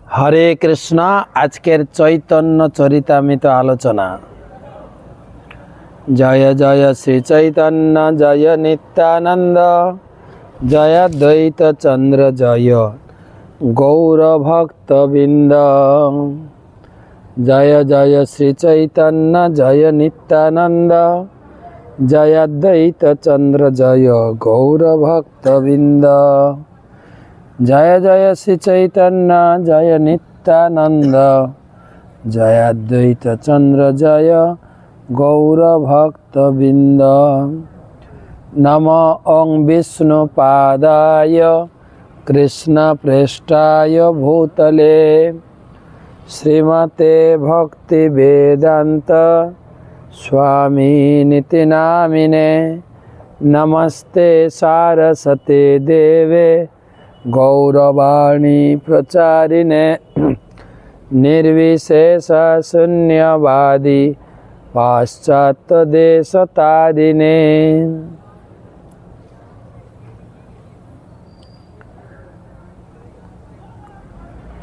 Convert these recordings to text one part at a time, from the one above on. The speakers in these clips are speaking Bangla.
हरे कृष्णा आजकेर चैतन्य चरितामृत आलोचना। जय जय श्री चैतन्य जय नित्यानंद जय द्वैत चंद्र जय गौर भक्तबिंद। जय जय श्री चैतन्य जय नित्यानंद जय द्वैत चंद्र जय गौर भक्तबिंद। जय जय श्री चैतन्य जय नित्यानंद जय अद्वैत चंद्र जय गौर भक्तबिंद। नमो ओं विष्णुपादाय कृष्ण प्रेष्ठाय भूतले श्रीमते भक्ति वेदांत स्वामी निति नामिने। नमस्ते सारस्वते देवे गौरवाणी प्रचारिणे निर्विशेष शून्यवादी पाश्चात्य देशतारिणे।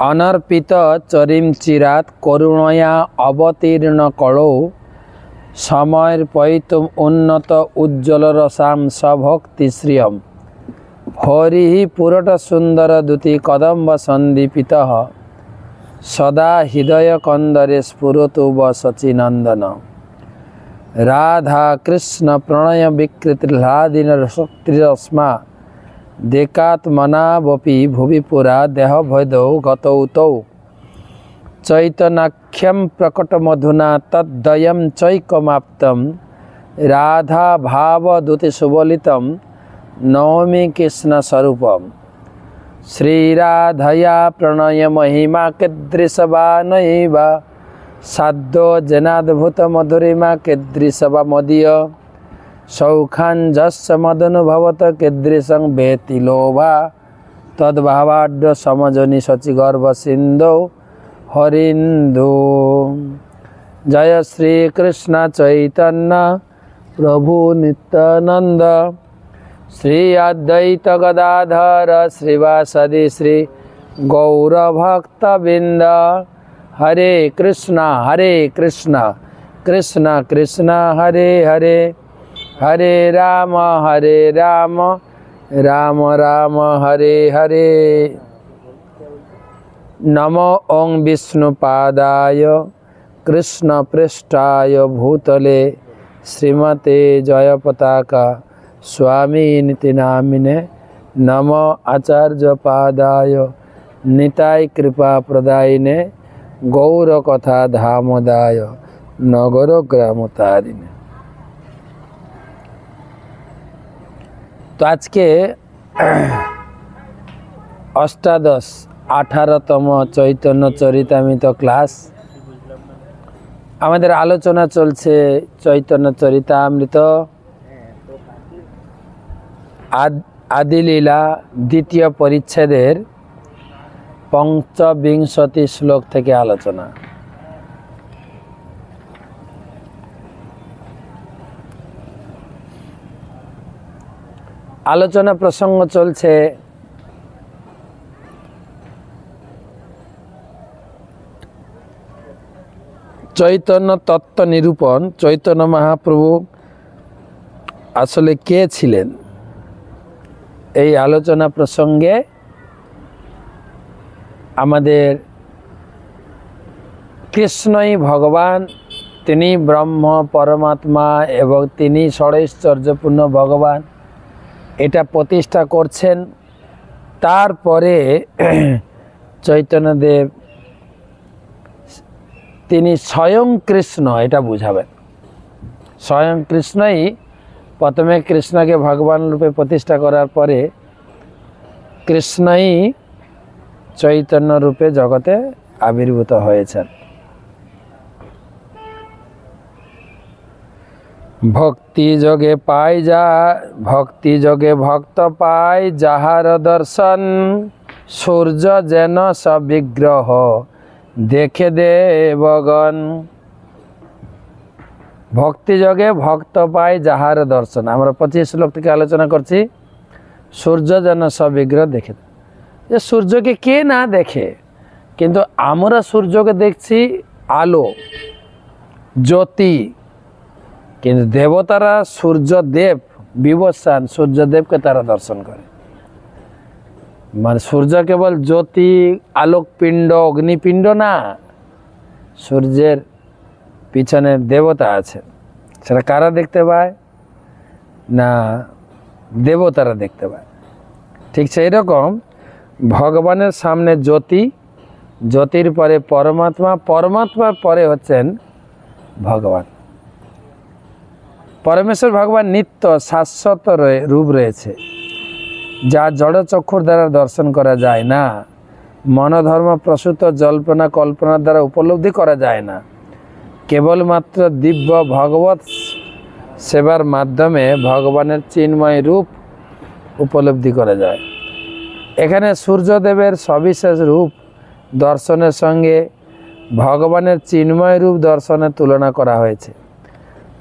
अनर्पित चरिम चिरात करुणया अवतीर्ण कलौ समयर पैतुम उन्नत उज्ज्वल रसाम सभक्ति श्रियम। हरि पुरट सुंदर दूती कदम्ब संदीपितः सदा हृदय कंदरे स्फुरतु व सचिनंदन। राधा कृष्ण प्रणय विकृतिह्लादिन शक्तिरस्मा देकात्मनावपि भुवि पुरा देह भैदौ गतौ तौ। चैतनाख्यम प्रकट मधुना तद्दयं चैकमाप्तम राधा भाव दूति सुबलितम नौमी कृष्ण स्वरूपम। श्रीराधया प्रणय महिमा कीदृशवा नैव साध्यो जनाद्भुत मधुरिमा कीदृशवा मदीय सौखाञ्जस्य मदनुभवत कीदृशं वेति लोभा तद्भावाढ्य समजनि शचिगर्भ सिन्धौ हरिन्दो। जय श्री कृष्ण चैतन्य प्रभु नित्यानंद श्री अद्वैत गदाधर श्रीवासदि श्री गौर भक्तबिंद। हरे कृष्णा कृष्ण कृष्ण हरे हरे हरे राम राम राम हरे हरे। नमो ओं विष्णुपादाय कृष्ण पृष्ठाय भूतले श्रीमते जय पताका स्वामी निति नामिने। नमो आचार्य पादाय निताय कृपा प्रदायिने गौर कथा धामदाय नगर ग्राम तारिणे। तो आज के अष्टादश 18तम चैतन्य चरितामृत क्लास आमादेर आलोचना चलছে चैतन्य चरितामृत आदिलीला द्वितीय परिच्छेदेर 25 श्लोक থেকে आलोचना। आलोचना प्रसंग चलছে चैतन्य तत्व निरूपण। चैतन्य महाप्रभु आसले के छिलेन এই আলোচনা প্রসঙ্গে আমাদের কৃষ্ণই ভগবান, তিনি ব্রহ্ম পরমাত্মা এবং তিনি ষড়ৈশ্বর্যপূর্ণ ভগবান এটা প্রতিষ্ঠা করছেন। তারপরে চৈতন্যদেব তিনি স্বয়ং কৃষ্ণ এটা বুঝাবেন। স্বয়ং কৃষ্ণই प्रथमे कृष्ण के भगवान रूपे प्रतिष्ठा करार परे कृष्णई चैतन्य रूपे जगते आविर्भूत हयेछेन। भक्ति जोगे पाई जा भक्ति जोगे भक्त पाई जाहार दर्शन सूर्य जेन सविग्रह देखे देवगण। भक्ति जगे भक्त पाई जहार दर्शन आमर 25 श्लोक থেকে आलोचना करছি। सूर्य जन सविग्रह देखे ये सूर्य के ना देखे কিন্তু আমরা সূর্যকে দেখছি আলো, জ্যোতি, কিন্তু দেবতারা সূর্যদেব, বিবস্বান সূর্যদেবকে তারা দর্শন করে। মানে সূর্য কেবল জ্যোতি, আলোকপিণ্ড, অগ্নিপিণ্ড না, সূর্যের পিছনে দেবতা আছে। সেটা কারা দেখতে পায় না? দেবতারা দেখতে পায়। ঠিক সেই রকম ভগবানের সামনে জ্যোতি, জ্যোতির পরে পরমাত্মা, পরমাত্মার পরে হচ্ছেন ভগবান। পরমেশ্বর ভগবান নিত্য শাশ্বত রূপ রয়েছে, যা জড় চক্ষুর দ্বারা দর্শন করা যায় না, মনোধর্ম প্রসূত জল্পনা কল্পনার দ্বারা উপলব্ধি করা যায় না। কেবলমাত্র দিব্য ভগবত সেবার মাধ্যমে ভগবানের চিন্ময় রূপ উপলব্ধি করা যায়। এখানে সূর্যদেবের সবিশেষ রূপ দর্শনের সঙ্গে ভগবানের চিন্ময় রূপ দর্শনের তুলনা করা হয়েছে।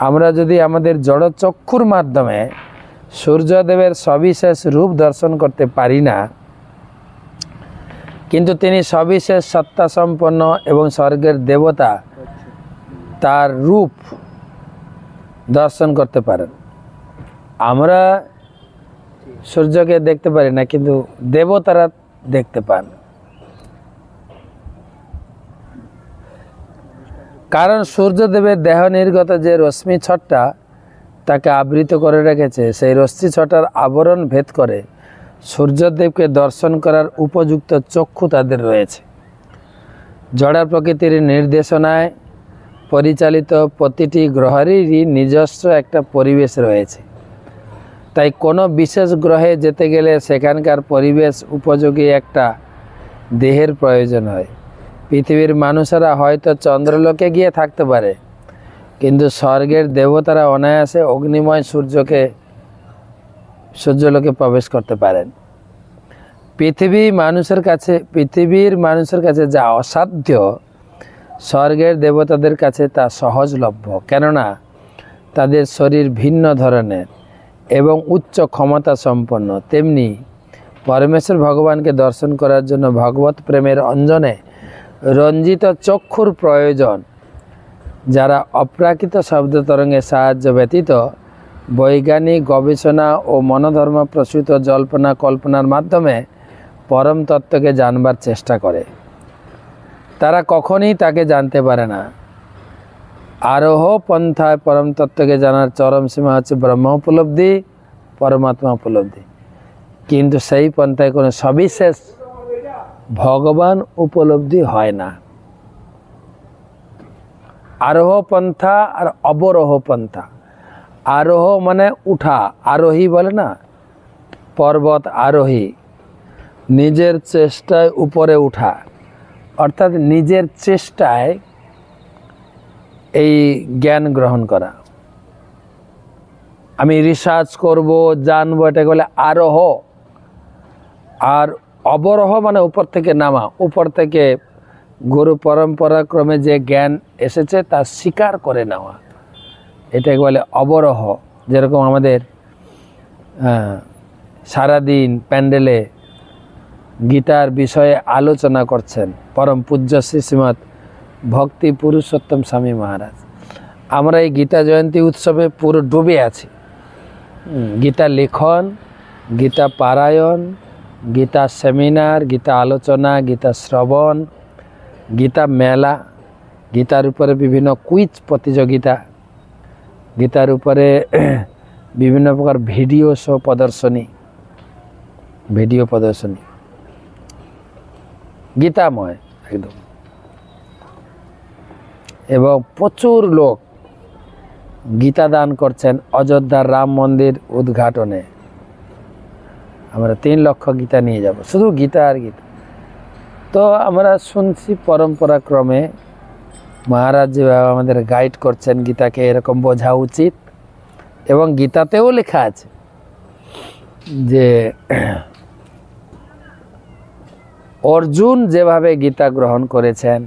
আমরা যদি আমাদের জড় চক্ষুর মাধ্যমে সূর্যদেবের সবিশেষ রূপ দর্শন করতে পারি না, কিন্তু তিনি সবিশেষ সত্তা সম্পন্ন এবং স্বর্গের দেবতা, তার রূপ দর্শন করতে পারেন। আমরা সূর্যকে দেখতে পারি না, কিন্তু দেবতারা দেখতে পান। কারণ সূর্যদেবের দেহ নির্গত যে রশ্মি ছটা তাকে আবৃত করে রেখেছে, সেই রশ্মি ছটার আবরণ ভেদ করে সূর্যদেবকে দর্শন করার উপযুক্ত চক্ষু তাদের রয়েছে। জড় প্রকৃতির নির্দেশনায় পরিচালিত প্রতিটি গ্রহেরই নিজস্ব একটা পরিবেশ রয়েছে। তাই কোনো বিশেষ গ্রহে যেতে গেলে সেখানকার পরিবেশ উপযোগী একটা দেহের প্রয়োজন হয়। পৃথিবীর মানুষেরা হয়তো চন্দ্রলোকে গিয়ে থাকতে পারে, কিন্তু স্বর্গের দেবতারা অনায়াসে অগ্নিময় সূর্যলোকে প্রবেশ করতে পারেন। পৃথিবীর মানুষের কাছে যা অসাধ্য, স্বর্গের দেবতাদের কাছে তা সহজলভ্য। কেননা তাদের শরীর ভিন্ন ধরনের এবং উচ্চ ক্ষমতা সম্পন্ন। তেমনি পরমেশ্বর ভগবানকে দর্শন করার জন্য ভগবত প্রেমের অঞ্জনে রঞ্জিত চক্ষুর প্রয়োজন, যারা অপ্রাকৃত শব্দ তরঙ্গের সাহায্য ব্যতীত বৈজ্ঞানিক গবেষণা ও মনোধর্ম প্রসূত জল্পনা কল্পনার মাধ্যমে পরম তত্ত্বকে জানবার চেষ্টা করে, তারা কখনই তাকে জানতে পারে না। আরোহ পন্থায় পরম তত্ত্বকে জানার চরম সীমা হচ্ছে ব্রহ্ম উপলব্ধি, পরমাত্মা উপলব্ধি। কিন্তু সেই পন্থায় কোনো সবিশেষ ভগবান উপলব্ধি হয় না। আরোহ পন্থা আর অবরোহ পন্থা। আরোহ মানে উঠা, আরোহী বলে না, পর্বত আরোহী, নিজের চেষ্টায় উপরে উঠা, অর্থাৎ নিজের চেষ্টায় এই জ্ঞান গ্রহণ করা। আমি রিসার্চ করব, জানবো, এটাকে বলে আরোহ। আর অবরোহ মানে উপর থেকে নামা, উপর থেকে গুরু পরম্পরা ক্রমে যে জ্ঞান এসেছে তা স্বীকার করে নেওয়া, এটাকে বলে অবরোহ। যেরকম আমাদের সারাদিন প্যান্ডেলে গীতার বিষয়ে আলোচনা করছেন পরম পূজ্য শ্রীমৎ ভক্তি পুরুষোত্তম স্বামী মহারাজ। আমরা এই গীতা জয়ন্তী উৎসবে পুরো ডুবে আছি। গীতা লেখন, গীতা পারায়ণ, গীতা সেমিনার, গীতা আলোচনা, গীতা শ্রবণ, গীতা মেলা, গীতার উপরে বিভিন্ন কুইজ প্রতিযোগিতা, গীতার উপরে বিভিন্ন প্রকার ভিডিও প্রদর্শনী, গীতাময় একদম। এবং প্রচুর লোক গীতা দান করছেন। অযোধ্যার রাম মন্দির উদ্ঘাটনে আমরা 3 লক্ষ গীতা নিয়ে যাব, শুধু গীতা আর গীতা। তো আমরা শুনছি পরম্পরা ক্রমে মহারাজ যেভাবে আমাদের গাইড করছেন, গীতাকে এরকম বোঝা উচিত। এবং গীতাতেও লেখা আছে যে অর্জুন যেভাবে গীতা গ্রহণ করেছেন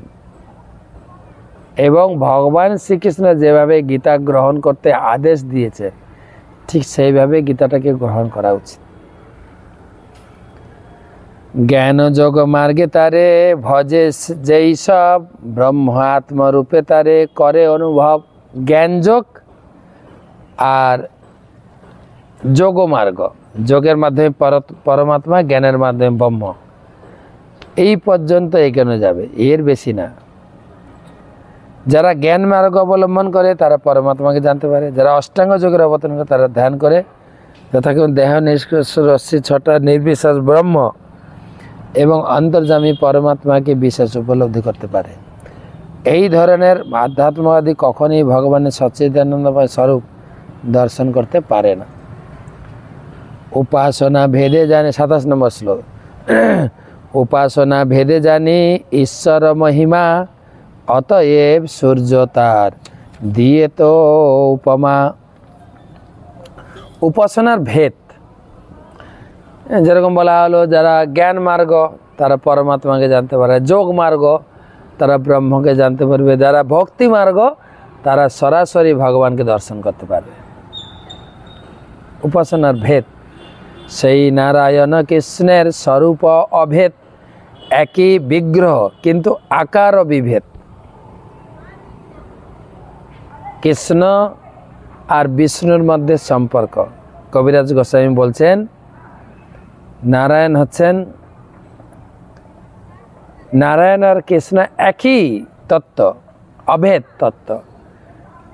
এবং ভগবান শ্রীকৃষ্ণ যেভাবে গীতা গ্রহণ করতে আদেশ দিয়েছে, ঠিক সেইভাবে গীতাটাকে গ্রহণ করা উচিত। জ্ঞান যোগ মার্গে তারে ভজে যেই সব ব্রহ্ম আত্মরূপে তারে করে অনুভব। জ্ঞান যোগ আর যোগ মার্গ, যোগের মাধ্যমে পরমাত্মা, জ্ঞানের মাধ্যমে ব্রহ্ম, এই পর্যন্ত এগোনো যাবে, এর বেশি না। যারা জ্ঞান মার্গ অবলম্বন করে তারা পরমাত্মাকে জানতে পারে। যারা অষ্টাঙ্গ যোগের অবতরণ করে তারা ধ্যান করে যথাক্রমে দেহ নিষ্কর্ষ রশ্মি ছটা নির্বিশেষ ব্রহ্ম এবং অন্তর্যামী পরমাত্মাকে বিশেষ উপলব্ধি করতে পারে। এই ধরনের আধ্যাত্মবাদী কখনই ভগবানের সচ্চিদানন্দময় স্বরূপ দর্শন করতে পারে না। উপাসনা ভেদে জানি, 27 নম্বর শ্লোক। উপাসনা ভেদে জানি ঈশ্বর মহিমা, অতএব সূর্য তার দিয়ে তো উপমা। উপাসনার ভেদ যেরকম বলা হলো, যারা জ্ঞান মার্গ তারা পরমাত্মাকে জানতে পারে, যোগ মার্গ তারা ব্রহ্মকে জানতে পারবে, যারা ভক্তি মার্গ তারা সরাসরি ভগবানকে দর্শন করতে পারবে। উপাসনার ভেদ সেই নারায়ণ কৃষ্ণের স্বরূপ অভেদ, একই বিগ্রহ কিন্তু আকার বিভেদ। কৃষ্ণ আর বিষ্ণুর মধ্যে সম্পর্ক, কবিরাজ গোস্বামী বলছেন নারায়ণ হচ্ছেন, নারায়ণ আর কৃষ্ণ একই তত্ত্ব, অভেদ তত্ত্ব,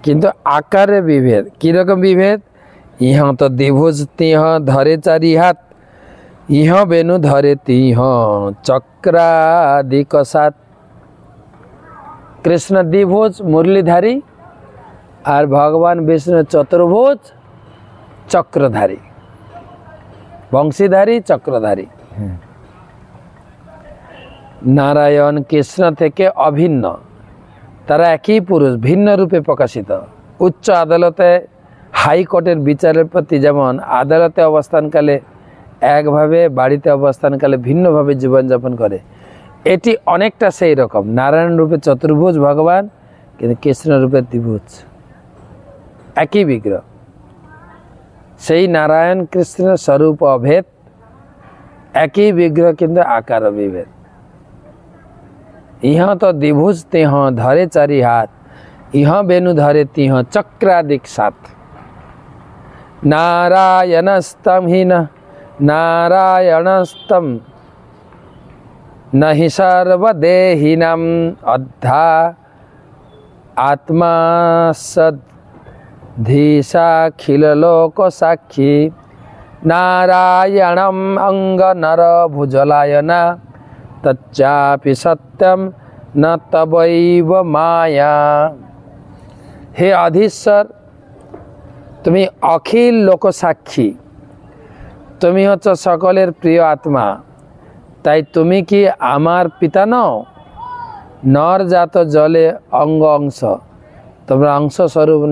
কিন্তু আকারে বিভেদ। কীরকম বিভেদ? ইহ তো দ্বিভুজ তিহ ধরে চারি হাত, ইহ বেনু ধরে তিহ চক্রাদিক সাত। কৃষ্ণ দ্বিভুজ মুরলীধারী আর ভগবান বিষ্ণু চতুর্ভুজ চক্রধারী, বংশীধারী চক্রধারী। নারায়ণ কৃষ্ণ থেকে অভিন্ন, তারা একই পুরুষ ভিন্ন রূপে প্রকাশিত। উচ্চ আদালতে হাইকোর্টের বিচারের প্রতি যেমন আদালতে অবস্থানকালে একভাবে, বাড়িতে অবস্থানকালে ভিন্নভাবে জীবনযাপন করে, এটি অনেকটা সেই রকম। নারায়ণ রূপে চতুর্ভুজ ভগবান, কিন্তু কৃষ্ণ রূপে দ্বিভুজ, একই বিগ্রহ। সেই নারায়ণ কৃষ্ণের স্বরূপ অভেদ, একই বিগ্রহ কিন্তু আকার বিভেদ। ইহ তো দ্বিভুজ তিহ ধরে চারি হাত, ইহ বেনু ধরে তিহ চক্রাদিক সাত। নারায়ণস্তম হি নারায়ণস্তম নহি সর্বদেহিনাম অদ্ধা আত্মা সদ্ধিসাখিল লোক সাক্ষী। নারায়ণম অঙ্গ নর ভুজলায়না তচ্চাপি সত্যম ন তবৈব মায়া। হে অধীশ্বর, তুমি অখিল লোক সাক্ষী, তুমি হচ্ছ সকলের প্রিয় আত্মা, তাই তুমি কি আমার পিতা নও? নর জাত জলে অঙ্গ অংশ, তোমরা অংশ স্বরূপ।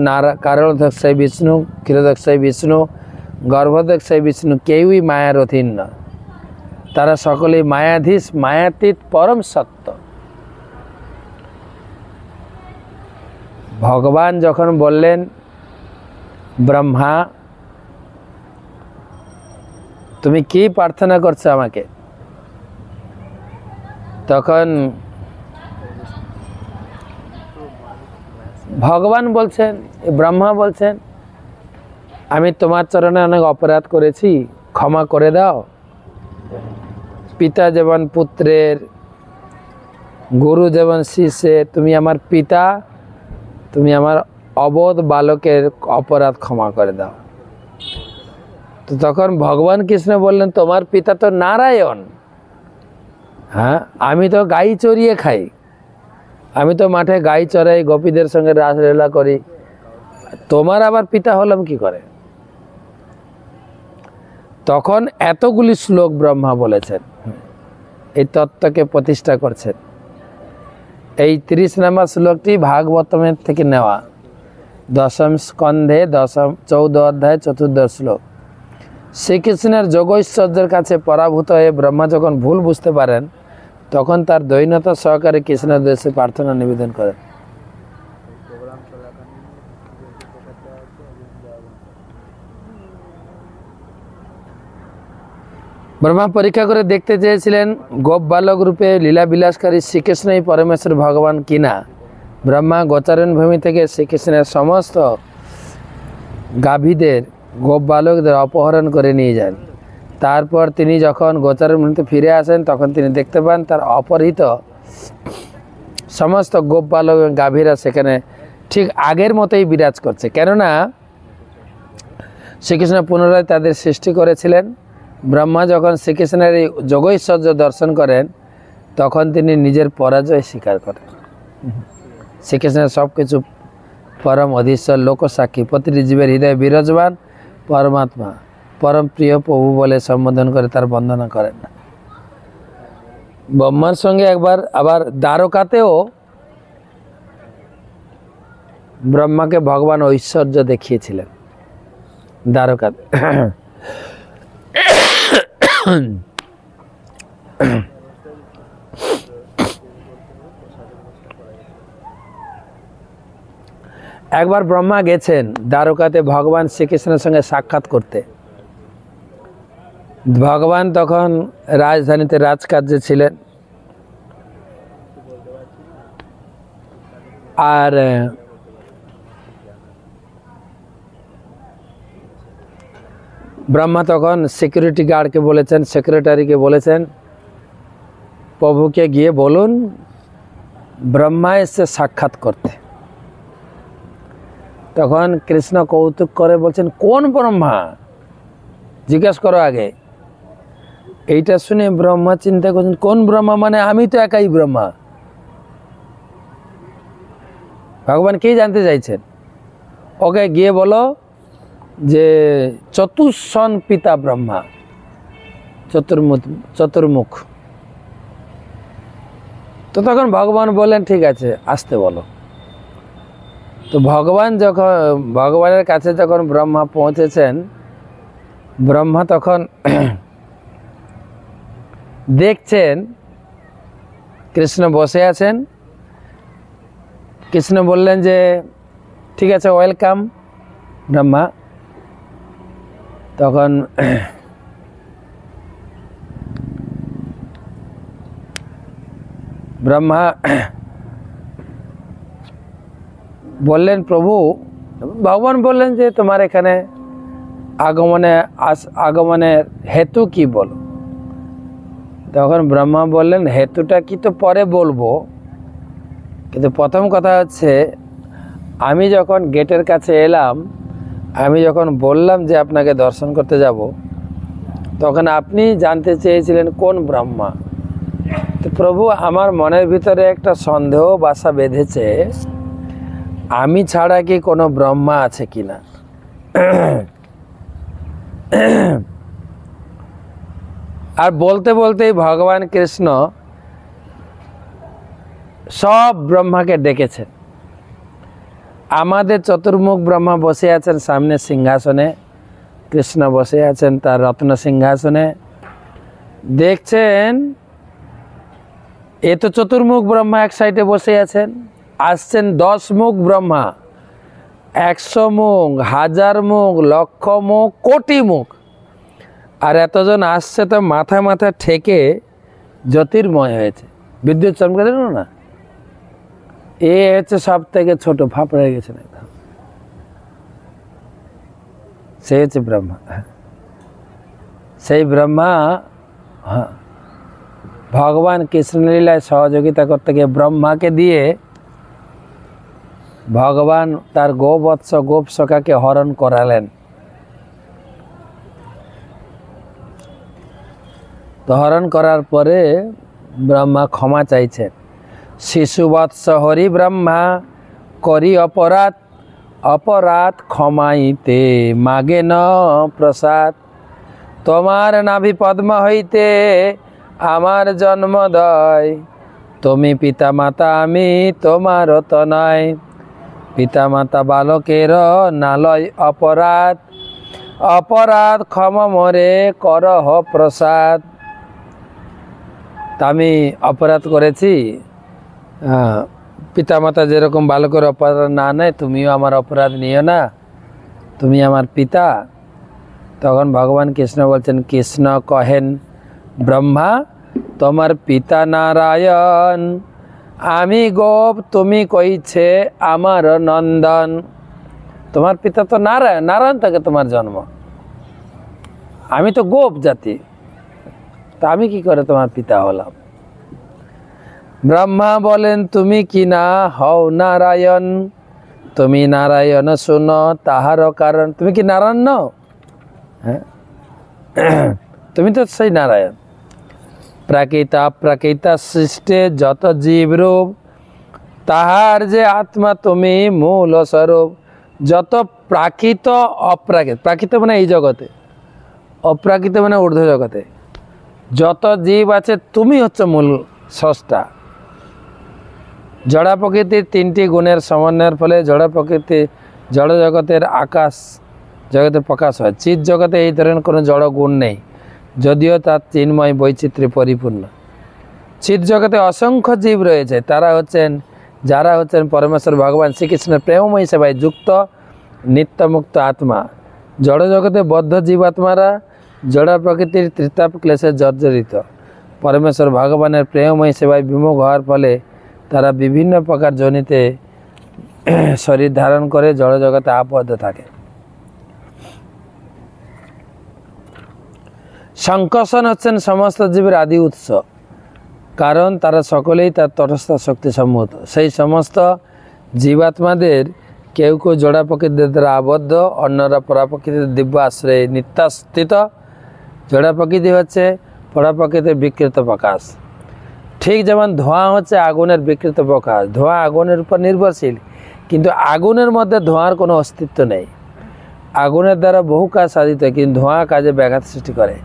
কারণদক্ষায় বিষ্ণু, ক্ষীরদক্ষায় বিষ্ণু, গর্ভদক্ষায় বিষ্ণু, কেউই মায়ার অধীন নয়। তারা সকলেই মায়াধীশ, মায়াতীত, পরম সত্য। ভগবান যখন বললেন ব্রহ্মা তুমি কি প্রার্থনা করছো আমাকে, তখন ভগবান বলছেন, ব্রহ্মা বলছেন আমি তোমার চরণে অনেক অপরাধ করেছি, ক্ষমা করে দাও। পিতা যেমন পুত্রের, গুরু যেমন শিষ্যের, তুমি আমার পিতা, তুমি আমার অবোধ বালকের অপরাধ ক্ষমা করে দাও। তো তখন ভগবান কৃষ্ণ বললেন তোমার পিতা তো নারায়ণ, হ্যাঁ আমি তো গাই চড়িয়ে খাই, আমি তো মাঠে গাই চড়াই, গোপীদের সঙ্গে রাসলীলা করি, তোমার আবার পিতা হলাম কি করে? তখন এতগুলি শ্লোক ব্রহ্মা বলেছেন, এই তত্ত্বকে প্রতিষ্ঠা করছেন। এই 30 নম্বর শ্লোকটি ভাগবতমের থেকে নেওয়া, 10ম স্কন্ধে 14 অধ্যায় 4 শ্লোক। শ্রীকৃষ্ণের যোগৈশ্বর্যের কাছে পরাভূত হয়ে ব্রহ্মা যখন ভুল বুঝতে পারেন, তখন তার দৈন্যতা সহকারে কৃষ্ণের উদ্দেশ্যে প্রার্থনা নিবেদন করেন। ব্রহ্মা পরীক্ষা করে দেখতে চেয়েছিলেন গোপ বালক রূপে লীলা বিলাসকারী শ্রীকৃষ্ণই পরমেশ্বর ভগবান কিনা। ব্রহ্মা গোচারণ ভূমি থেকে শ্রীকৃষ্ণের সমস্ত গাভীদের গোপ বালকদের অপহরণ করে নিয়ে যান। তারপর তিনি যখন গোচারণ ভূমিতে ফিরে আসেন তখন তিনি দেখতে পান তার অপহৃত সমস্ত গোপ বালক এবং গাভীরা সেখানে ঠিক আগের মতোই বিরাজ করছে। কেননা শ্রীকৃষ্ণ পুনরায় তাদের সৃষ্টি করেছিলেন। ব্রহ্মা যখন শ্রীকৃষ্ণের এই যোগৈশ্বর্য দর্শন করেন তখন তিনি নিজের পরাজয় স্বীকার করেন। শ্রীকৃষ্ণের সব কিছু পরম অধীশ্বর লোকসাক্ষী প্রতিটি জীবের হৃদয়ে বিরাজমান পরমাত্মা পরম প্রিয় প্রভু বলে সম্বোধন করে তার বন্দনা করেন। ব্রহ্মার সঙ্গে একবার আবার দ্বারকাতেও ব্রহ্মাকে ভগবান ঐশ্বর্য দেখিয়েছিলেন। দ্বারকাতে একবার ব্রহ্মা গেছেন দ্বারকাতে ভগবান শ্রীকৃষ্ণের সঙ্গে সাক্ষাৎ করতে। ভগবান তখন রাজধানীতে রাজকার্যে ছিলেন। আর ব্রহ্মা তখন সিকিউরিটি গার্ডকে বলেছেন, সেক্রেটারিকে বলেছেন, প্রভুকে গিয়ে বলুন ব্রহ্মা এসে সাক্ষাৎ করতে। তখন কৃষ্ণ কৌতুক করে বলছেন, কোন ব্রহ্মা? জিজ্ঞেস করো আগে। এইটা শুনে ব্রহ্মা চিন্তা করছেন, কোন ব্রহ্মা মানে আমি তো একাই ব্রহ্মা। ভগবান কি জানতে চাইছেন? ওকে গিয়ে বলো যে চতুষ্ষণ পিতা ব্রহ্মা, চতুর্মুখ। তো তখন ভগবান বললেন ঠিক আছে আসতে বলো। তো ভগবানের কাছে যখন ব্রহ্মা পৌঁছেছেন, ব্রহ্মা তখন দেখছেন কৃষ্ণ বসে আছেন। কৃষ্ণ বললেন যে ঠিক আছে ওয়েলকাম ব্রহ্মা। তখন ব্রহ্মা বললেন প্রভু, ভগবান বললেন যে তোমার এখানে আগমনের হেতু কি বলো। তখন ব্রহ্মা বললেন হেতুটা কি তো পরে বলবো, কিন্তু প্রথম কথা হচ্ছে আমি যখন গেটের কাছে এলাম, আমি যখন বললাম যে আপনাকে দর্শন করতে যাব, তখন আপনি জানতে চেয়েছিলেন কোন ব্রহ্মা। তো প্রভু আমার মনের ভিতরে একটা সন্দেহ বাসা বেঁধেছে, আমি ছাড়া কি কোনো ব্রহ্মা আছে কিনা। আর বলতে বলতেই ভগবান কৃষ্ণ সব ব্রহ্মাকে ডেকেছেন। আমাদের চতুর্মুখ ব্রহ্মা বসে আছেন সামনে সিংহাসনে, কৃষ্ণ বসে আছেন তার রত্ন সিংহাসনে। দেখছেন এ তো চতুর্মুখ ব্রহ্মা এক সাইডে বসে আছেন, আসছেন 10 মুখ ব্রহ্মা, 100 মুখ, 1000 মুখ, লক্ষ মুখ, কোটি মুখ। আর এতজন আসছে তো মাথায় মাথায় ঠেকে জ্যোতির্ময় হয়েছে, বিদ্যুৎ চমকে দিল না। এ হচ্ছে সব থেকে ছোট, ফাঁপ হয়ে গেছেন একদম। সে হচ্ছে ব্রহ্মা। সেই ব্রহ্মা ভগবান কৃষ্ণলীলায় সহযোগিতা করতে গিয়ে ব্রহ্মাকে দিয়ে ভগবান তার গোবৎস গোপসখাকে হরণ করালেন। তো হরণ করার পরে ব্রহ্মা ক্ষমা চাইছেন। শিশুবৎস হরি ব্রহ্মা করি অপরাধ, অপরাধ ক্ষমাইতে মাগে ন প্রসাদ। তোমার নাভি পদ্ম হইতে আমার জন্মদয়, তুমি পিতা মাতা আমি তোমার তনয়। পিতা মাতা বালকের নালয় অপরাধ, অপরাধ ক্ষমা মোরে করহ প্রসাদ। তা আমি অপরাধ করেছি, পিতামাতা যেরকম বালকের অপরাধ না নেয় তুমিও আমার অপরাধ নিও না, তুমি আমার পিতা। তখন ভগবান কৃষ্ণ বলছেন, কৃষ্ণ কহেন ব্রহ্মা তোমার পিতা নারায়ণ, আমি গোপ তুমি কইছে আমার নন্দন। তোমার পিতা তো নারায়ণ, নারায়ণ থেকে তোমার জন্ম, আমি তো গোপ জাতি, তা আমি কি করে তোমার পিতা হলাম? ব্রহ্মা বলেন তুমি কি না হও নারায়ণ, তুমি নারায়ণ শুনো তাহার কারণ। তুমি কি নারায়ণ নও? হ্যাঁ, তুমি তো সেই নারায়ণ। প্রাকৃত প্রাকৃত সৃষ্টে যত জীবরূপ, তাহার যে আত্মা তুমি মূল স্বরূপ। যত প্রাকৃত অপ্রাকৃত, প্রাকৃত মানে এই জগতে, অপ্রাকৃত মানে ঊর্ধ্ব জগতে যত জীব আছে তুমি হচ্ছে মূল স্রষ্টা। জড় প্রকৃতির তিনটি গুণের সমন্বয়ের ফলে জড় প্রকৃতি জড় জগতের আকাশ জগতের প্রকাশ হয়। চিৎ জগতে এই ধরনের কোনো জড় গুণ নেই, যদিও তার চিন্ময় বৈচিত্র্যে পরিপূর্ণ। চিৎ জগতে অসংখ্য জীব রয়েছে, যারা হচ্ছেন পরমেশ্বর ভগবান শ্রীকৃষ্ণের প্রেমময় সেবায় যুক্ত নিত্যমুক্ত আত্মা। জড় জগতে বদ্ধ জীবাত্মারা জড় প্রকৃতির ত্রিতাপ ক্লেশে জর্জরিত। পরমেশ্বর ভগবানের প্রেমময় সেবায় বিমুখ হওয়ার ফলে তারা বিভিন্ন প্রকার জনিতে শরীর ধারণ করে জড় জগতে আবদ্ধ থাকে। সংকর্ষণ হচ্ছেন সমস্ত জীবের আদি উৎস, কারণ তারা সকলেই তার তটস্থ শক্তি সম্মত। সেই সমস্ত জীবাত্মাদের কেউ কেউ জড়া প্রকৃতির দ্বারা আবদ্ধ, অন্যরা পরা প্রকৃতির দিব্য আশ্রয়ে নিত্যাস্থিত। জড়া প্রকৃতি হচ্ছে পরা প্রকৃতির বিকৃত প্রকাশ। ঠিক যেমন ধোঁয়া হচ্ছে আগুনের বিকৃত প্রকাশ, ধোঁয়া আগুনের উপর নির্ভরশীল, কিন্তু আগুনের মধ্যে ধোঁয়ার কোনো অস্তিত্ব নেই। আগুনের দ্বারা বহু কাজ সাধিত হয়, কিন্তু ধোঁয়া কাজে ব্যাঘাত সৃষ্টি করে।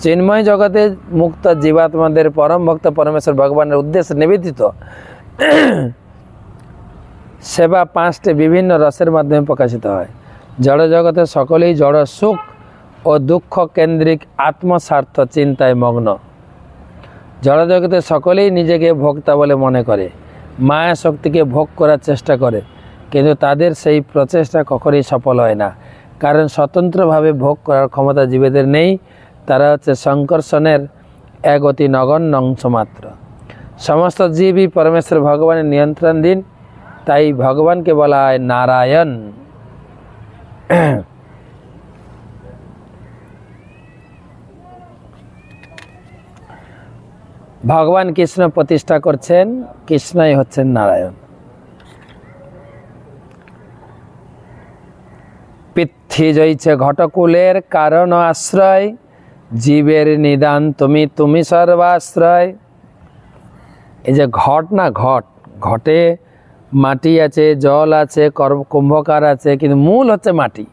চিন্ময় জগতে মুক্ত জীবাত্মাদের পরম ভক্ত পরমেশ্বর ভগবানের উদ্দেশ্যে নিবেদিত সেবা 5টি বিভিন্ন রসের মাধ্যমে প্রকাশিত হয়। জড় জগতে সকলেই জড় সুখ ও দুঃখ কেন্দ্রিক আত্মস্বার্থ চিন্তায় মগ্ন। জড় জগতে সকলেই নিজেকে ভোক্তা বলে মনে করে, মায়া শক্তিকে ভোগ করার চেষ্টা করে, কিন্তু তাদের সেই প্রচেষ্টা কখনোই সফল হয় না, কারণ স্বতন্ত্রভাবে ভোগ করার ক্ষমতা জীবেদের নেই। তারা হচ্ছে সংকর্ষণের এক অতি নগণ্য অংশ মাত্র। সমস্ত জীবই পরমেশ্বর ভগবানের নিয়ন্ত্রণাধীন, তাই ভগবানকে বলা হয় নারায়ণ। ভগবান কৃষ্ণ প্রতিষ্ঠা করছেন, কৃষ্ণই হচ্ছেন নারায়ণ। পৃথ্বী জয়ছে ঘটকুলের কারণ আশ্রয়, জীবের নিদান তুমি তুমি সর্বাশ্রয়। এই যে ঘট না, ঘটে মাটি আছে, জল আছে, কুম্ভকার আছে, কিন্তু মূল হচ্ছে মাটি।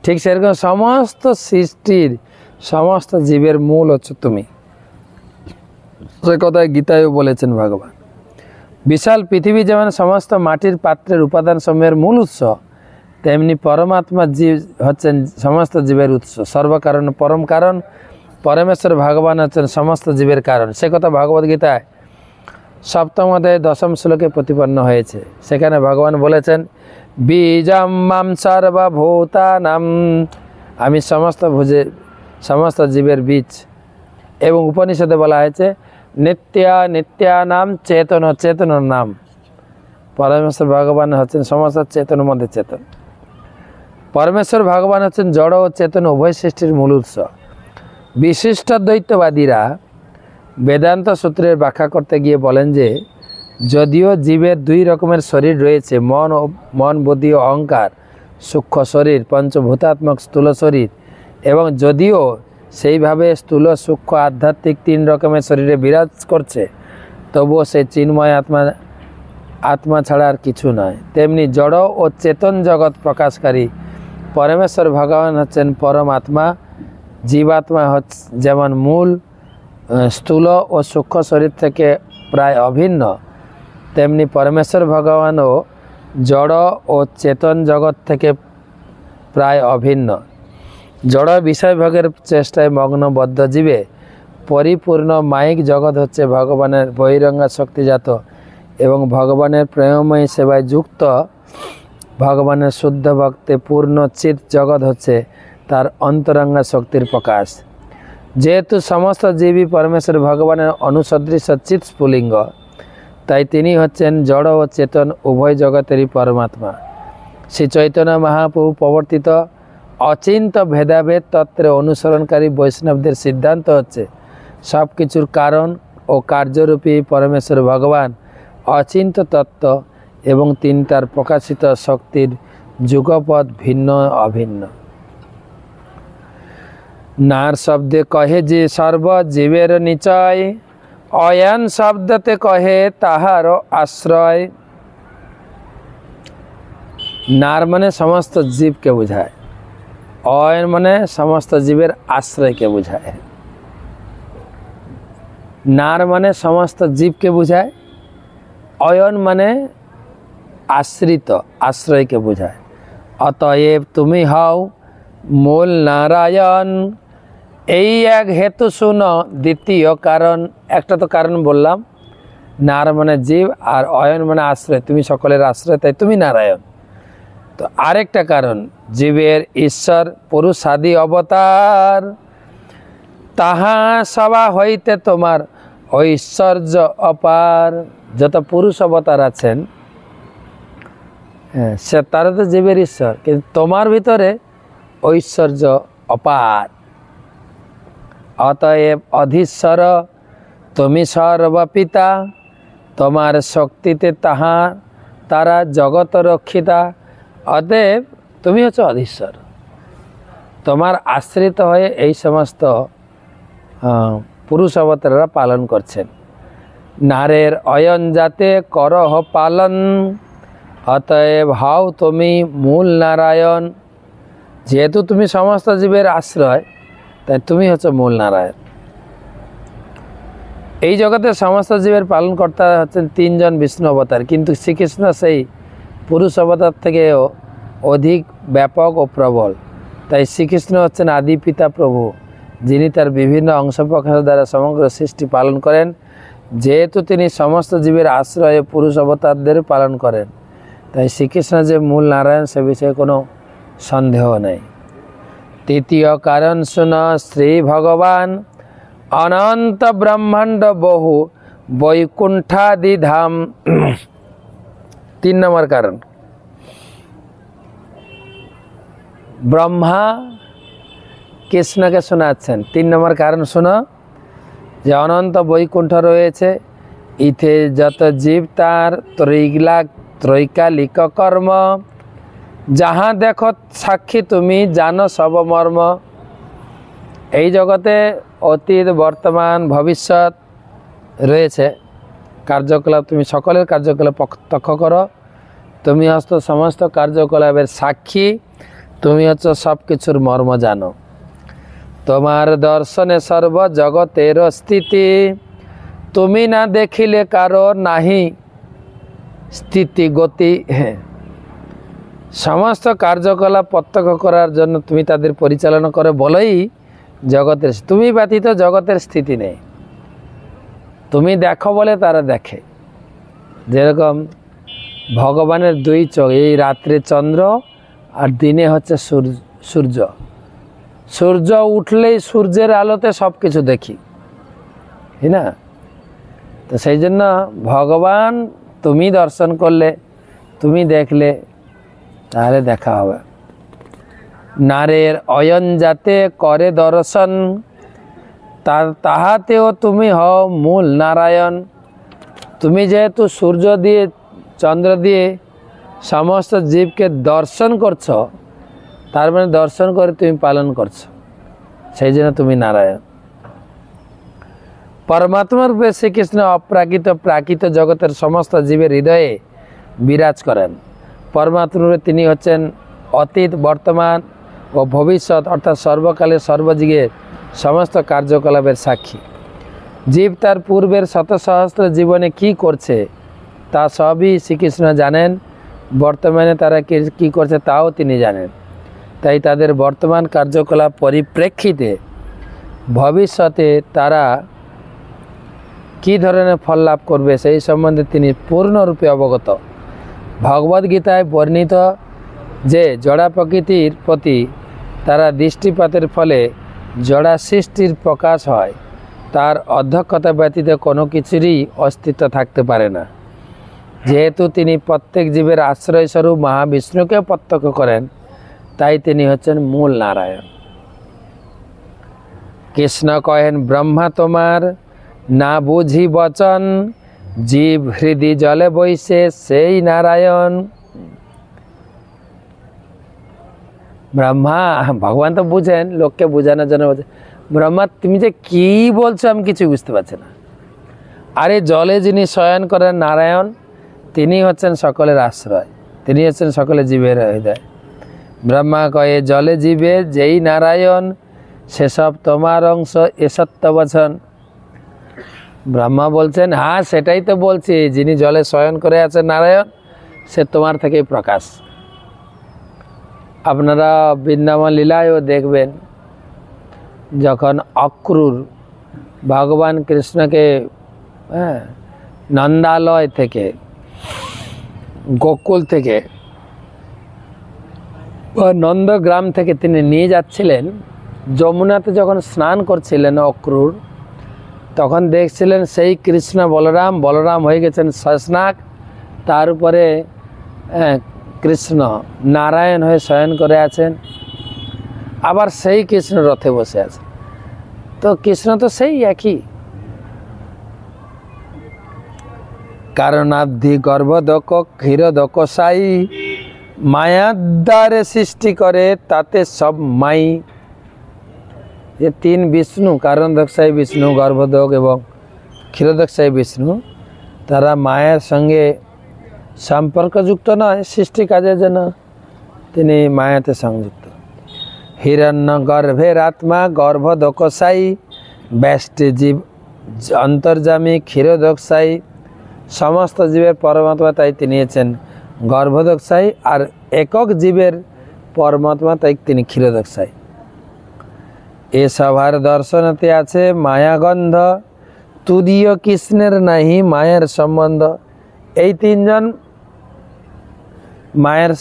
ঠিক সেরকম সমস্ত সৃষ্টির সমস্ত জীবের মূল হচ্ছে তুমি। সে কথায় গীতায়ও বলেছেন ভগবান। বিশাল পৃথিবী যেমন সমস্ত মাটির পাত্রের উপাদান সমূহের মূল উৎস, তেমনি পরমাত্মা জীব হচ্ছেন সমস্ত জীবের উৎস। সর্বকারণ পরম কারণ পরমেশ্বর ভগবান হচ্ছেন সমস্ত জীবের কারণ। সে কথা ভগবদ্গীতায় 7ম অধ্যায়ে 10ম শ্লোকে প্রতিপন্ন হয়েছে। সেখানে ভগবান বলেছেন বীজম মাম সর্বভূতানাম, আমি সমস্ত জীবের বীজ। এবং উপনিষদে বলা হয়েছে নিত্যানাম চেতন নাম। পরমেশ্বর ভগবান হচ্ছেন সমস্ত চেতনের মধ্যে চেতন। পরমেশ্বর ভগবান হচ্ছেন জড় ও চেতন উভয় সৃষ্টির মূল উৎস। বিশিষ্ট দ্বৈতবাদীরা বেদান্ত সূত্রের ব্যাখ্যা করতে গিয়ে বলেন যে যদিও জীবের 2 রকমের শরীর রয়েছে, মন বুদ্ধি ও অহংকার, সূক্ষ্ম শরীর, পঞ্চভূতাত্মক স্থূল শরীর, এবং যদিও সেইভাবে স্থূল সূক্ষ্ম আধ্যাত্মিক 3 রকমের শরীরে বিরাজ করছে, তবুও সেই চিন্ময় আত্মা ছাড়া আর কিছু নয়। তেমনি জড় ও চেতন জগৎ প্রকাশকারী পরমেশ্বর ভগবান হচ্ছেন পরম আত্মা। জীবাত্মা হচ্ছে যেমন মূল স্থূল ও সূক্ষ্ম শরীর থেকে প্রায় অভিন্ন, তেমনি পরমেশ্বর ভগবানও জড় ও চেতন জগৎ থেকে প্রায় অভিন্ন। জড় বিষয়ভোগের চেষ্টায় মগ্নবদ্ধ জীবে পরিপূর্ণ মায়িক জগৎ হচ্ছে ভগবানের বহিরঙ্গা শক্তিজাত এবং ভগবানের প্রেমময়ী সেবায় যুক্ত ভগবানের শুদ্ধ ভক্তে পূর্ণ চিৎ জগৎ হচ্ছে তার অন্তরঙ্গা শক্তির প্রকাশ। যেহেতু সমস্ত জীবই পরমেশ্বর ভগবানের অনুসদৃশ চিৎ স্ফুলিঙ্গ, তাই তিনি হচ্ছেন জড় ও চেতন উভয় জগতেরই পরমাত্মা। শ্রী চৈতন্য মহাপ্রভু প্রবর্তিত অচিন্ত ভেদাভেদ তত্ত্বের অনুসরণকারী বৈষ্ণবদের সিদ্ধান্ত হচ্ছে সব কিছুর কারণ ও কার্যরূপী পরমেশ্বর ভগবান অচিন্ত তত্ত্ব এবং তিনি তার প্রকাশিত শক্তির যুগপৎ ভিন্ন অভিন্ন। নার শব্দে কহে যে সর্ব জীবের নিচয়, অয়ন শব্দতে কহে তাহার আশ্রয়। নার মানে সমস্ত জীবকে বোঝায়, অয়ন মানে সমস্ত জীবের আশ্রয়কে বোঝায়। নার মানে সমস্ত জীবকে বোঝায়, অয়ন মানে আশ্রিত আশ্রয়কে বোঝায়। অতএব তুমি হও মূল নারায়ণ, এই এক হেতু শুনো দ্বিতীয় কারণ। একটা তো কারণ বললাম, নার মানে জীব আর অয়ন মানে আশ্রয়, তুমি সকলের আশ্রয়, তাই তুমি নারায়ণ। তো আরেকটা কারণ, জীবের ঈশ্বর পুরুষাদি অবতার, তাহা সভা হইতে তোমার ঐশ্বর্য অপার। যত পুরুষ অবতার আছেন সে তারা তো জীবের ঈশ্বর, কিন্তু তোমার ভিতরে ঐশ্বর্য অপার। অতএব অধীশ্বর তুমি সর্বপিতা, তোমার শক্তিতে তারা জগত রক্ষিতা। অতএব তুমি হচ্ছে অধীশ্বর, তোমার আশ্রিত হয়ে এই সমস্ত পুরুষ অবতাররা পালন করছেন। নারের অয়ন যাতে করহ পালন, অতএব হও তুমি মূল নারায়ণ। যেহেতু তুমি সমস্ত জীবের আশ্রয়, তাই তুমি হচ্ছে মূল নারায়ণ। এই জগতে সমস্ত জীবের পালনকর্তা হচ্ছেন তিনজন বিষ্ণু অবতার, কিন্তু শ্রীকৃষ্ণ সেই পুরুষ অবতার থেকেও অধিক ব্যাপক ও প্রবল। তাই শ্রীকৃষ্ণ হচ্ছেন আদি পিতা প্রভু, যিনি তার বিভিন্ন অংশ প্রকাশ দ্বারা সমগ্র সৃষ্টি পালন করেন। যেহেতু তিনি সমস্ত জীবের আশ্রয়ে পুরুষ অবতারদের পালন করেন, তাই শ্রীকৃষ্ণ যে মূল নারায়ণ সে বিষয়ে কোনো সন্দেহ নেই। তৃতীয় কারণ শুন শ্রী ভগবান, অনন্ত ব্রহ্মাণ্ড বহু বৈকুণ্ঠাদি ধাম। 3 নম্বর কারণ, ব্রহ্মা কৃষ্ণকে শোনাচ্ছেন 3 নম্বর কারণ শোনো, যে অনন্ত বৈকুণ্ঠ রয়েছে, ইথে যত জীব তার ত্রৈকালিক কর্ম, যাহা দেখো সাক্ষী তুমি জানো সব মর্ম। এই জগতে অতীত বর্তমান ভবিষ্যৎ রয়েছে কার্যকলাপ, তুমি সকলের কার্যকলাপ প্রত্যক্ষ করো, তুমি হচ্ছ সমস্ত কার্যকলাপের সাক্ষী, তুমি হচ্ছ সব কিছুর মর্ম জানো। তোমার দর্শনে সর্ব জগতের স্থিতি, তুমি না দেখিলে কারো নাহি স্থিতি গতি। সমস্ত কার্যকলাপ প্রত্যক্ষ করার জন্য তুমি তাদের পরিচালনা করে বলেই জগতের, তুমি ব্যতীত জগতের স্থিতি নেই। তুমি দেখো বলে তারা দেখে। যেরকম ভগবানের 2 চোখ, এই রাত্রে চন্দ্র আর দিনে হচ্ছে সূর্য। সূর্য উঠলেই সূর্যের আলোতে সব কিছু দেখি, তাই না? তো সেই জন্য ভগবান তুমি দর্শন করলে, তুমি দেখলে, তাহলে দেখা হবে। নারের অয়ন যাতে করে দর্শন, তাহাতেও তুমি হও মূল নারায়ণ। তুমি যেহেতু সূর্য দিয়ে চন্দ্র দিয়ে সমস্ত জীবকে দর্শন করছো, তার মানে দর্শন করে তুমি পালন করছো, সেই জন্য তুমি নারায়ণ। পরমাত্মার রূপে শ্রীকৃষ্ণ অপ্রাকৃত প্রাকৃত জগতের সমস্ত জীবের হৃদয়ে বিরাজ করেন। পরমাত্মারূপে তিনি হচ্ছেন অতীত বর্তমান ও ভবিষ্যৎ, অর্থাৎ সর্বকালে সর্বযুগের সমস্ত কার্যকলাপের সাক্ষী। জীব তার পূর্বের শত সহস্র জীবনে কি করছে তা সবই শ্রীকৃষ্ণ জানেন, বর্তমানে তারা কি করছে তাও তিনি জানেন। তাই তাদের বর্তমান কার্যকলাপ পরিপ্রেক্ষিতে ভবিষ্যতে তারা কি ধরনের ফল লাভ করবে সেই সম্বন্ধে তিনি পূর্ণরূপে অবগত। ভগবদ্গীতায় বর্ণিত যে জড়া প্রকৃতির প্রতি তারা দৃষ্টিপাতের ফলে জড়া সৃষ্টির প্রকাশ হয়, তার অধ্যক্ষতা ব্যতীত কোনো কিছুরই অস্তিত্ব থাকতে পারে না। যেহেতু তিনি প্রত্যেক জীবের আশ্রয়স্বরূপ মহাবিষ্ণুকে প্রত্যক্ষ করেন, তাই তিনি হচ্ছেন মূল নারায়ণ। কৃষ্ণ কহেন, ব্রহ্মা তোমার না বুঝি বচন, জীব হৃদি জলে বইছে সেই নারায়ণ। ব্রহ্মা, ভগবান তো বুঝেন, লোককে বোঝানোর জন্য বলছে, ব্রহ্মা তুমি যে কি বলছো আমি কিছু বুঝতে পারছি না। আরে জলে যিনি শয়ন করেন নারায়ণ, তিনি হচ্ছেন সকলের আশ্রয়, তিনি হচ্ছেন সকলের জীবের হৃদয়। ব্রহ্মা কয়ে, জলে জীবে যেই নারায়ণ, সেসব তোমার অংশ এ সত্য বচন। ব্রহ্মা বলছেন, হ্যাঁ সেটাই তো বলছি, যিনি জলে শয়ন করে আছেন নারায়ণ, সে তোমার থেকেই প্রকাশ। আপনারা বৃন্দাবন লীলায়ও দেখবেন, যখন অক্রূর ভগবান কৃষ্ণকে নন্দালয় থেকে, গোকুল থেকে বা নন্দগ্রাম থেকে তিনি নিয়ে যাচ্ছিলেন, যমুনাতে যখন স্নান করছিলেন অক্রূর, তখন দেখছিলেন সেই কৃষ্ণ বলরাম, বলরাম হয়ে গেছেন শেষনাগ, তার উপরে কৃষ্ণ নারায়ণ হয়ে শয়ন করে আছেন, আবার সেই কৃষ্ণ রথে বসে আছেন। তো কৃষ্ণ তো সেই একই। কারণাব্ধি গর্ভদক ক্ষীরদক সাই, মায়ার দ্বারে সৃষ্টি করে তাতে সব মাই। যে তিন বিষ্ণু, কারণদক্ষাই বিষ্ণু, গর্ভদক এবং ক্ষীরদক্ষাই বিষ্ণু, তারা মায়ের সঙ্গে সম্পর্কযুক্ত নয়, সৃষ্টি কাজের জন্য তিনি মায়াতে সংযুক্ত। হিরণ্য গর্ভের আত্মা গর্ভদকসাই, ব্যষ্টি জীব অন্তর্যামী ক্ষীরদক্ষাই। সমস্ত জীবের পরমাত্মা, তাই তিনি হচ্ছেন গর্ভদক্ষাই, আর একক জীবের পরমাত্মা, তাই তিনি ক্ষীরদক্ষাই। এ সভার দর্শনতে আছে মায়াগন্ধ, তুরীয় কৃষ্ণের নাহি মায়ের সম্বন্ধ। এই তিনজন মায়ের